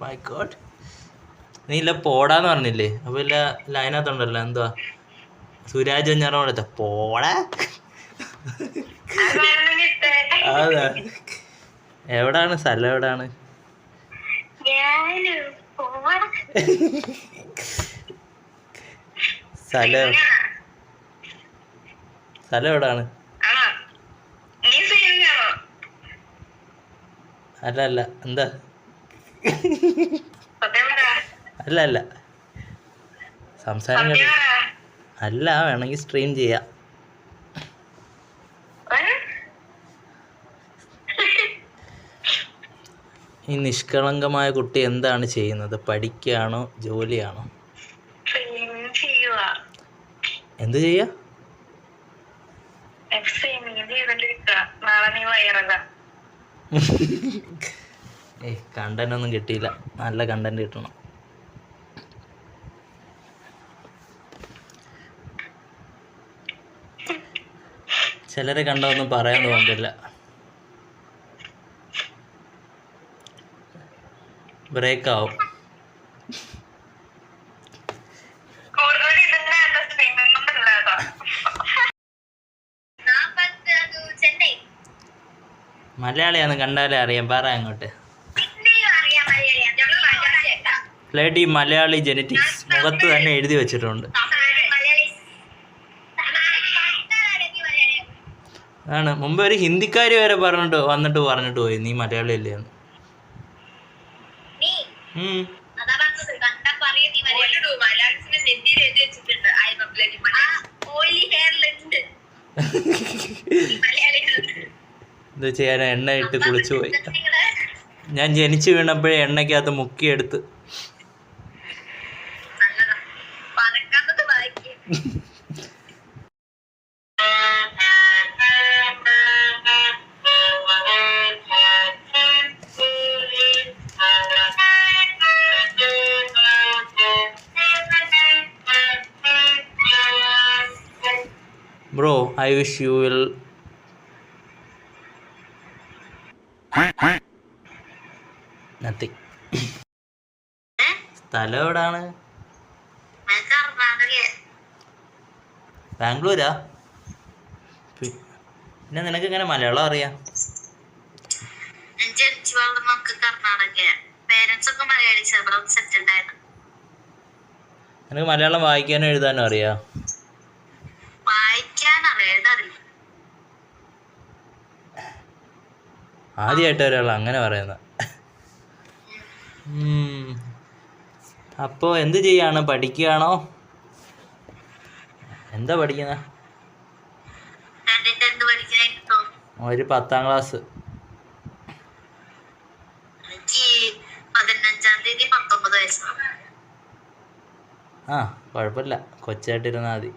My God. നീ ഇല്ല പോടാന്ന് പറഞ്ഞില്ലേ? അപ്പൊ ഇല്ല ലൈനകത്തുണ്ടല്ലോ എന്തുവാ സുരാജ് വെഞ്ഞാറോടത്തെ പോടാ. അതാ എവിടാണ് സ്ഥലം? എവിടാണ് സ്ഥലം? സ്ഥലം എവിടാണ്? അല്ല അല്ല എന്താ? അല്ല അല്ല സംസാരം കേട്ടോ. അല്ല വേണമെങ്കിൽ സ്ട്രീം ചെയ്യാം. ഈ നിഷ്കളങ്കമായ കുട്ടി എന്താണ് ചെയ്യുന്നത്? പഠിക്കുകയാണോ ജോലിയാണോ? എന്ത് ചെയ്യാ? കണ്ടന്റ് ഒന്നും കിട്ടിയില്ല. നല്ല കണ്ടന്റ് കിട്ടണം. ചിലരെ കണ്ടൊന്നും പറയാൻ തോന്നില്ല. ബ്രേക്ക് ആവും. മലയാളിയാന്ന് കണ്ടാലേ അറിയാം. പറ അങ്ങോട്ട്. ബ്ലഡി മലയാളി ജെനറ്റിക്സ് മുഖത്ത് തന്നെ എഴുതി വെച്ചിട്ടുണ്ട്. ആണ് മുമ്പ് ഒരു ഹിന്ദിക്കാരി വരെ വന്നിട്ട് പറഞ്ഞിട്ട് പോയി നീ മലയാളി അല്ലേ എന്ന്. എന്താ ചെയ്യാൻ? എണ്ണ ഇട്ട് കുളിച്ചു പോയി. ഞാൻ ജനിച്ചു വീണപ്പോഴേ എണ്ണയ്ക്കകത്ത് മുക്കിയെടുത്ത്. Bro, I wish you will. Nothing. സ്ഥലം എവിടാണ്? ബാംഗ്ലൂരാ? പിന്നെ നിനക്ക് ഇങ്ങനെ മലയാളം അറിയാം? നിനക്ക് മലയാളം വായിക്കാനും എഴുതാനും അറിയാം? ആദ്യമായിട്ട് ഒരാൾ അങ്ങനെ പറയുന്ന. അപ്പോൾ എന്ത് ചെയ്യാണ്? പഠിക്കുകയാണോ? എന്താ പഠിക്കുന്ന? ഒരു 10ാം ക്ലാസ്. ആ കുഴപ്പമില്ല, കൊച്ചായിട്ടിരുന്നാൽ മതി.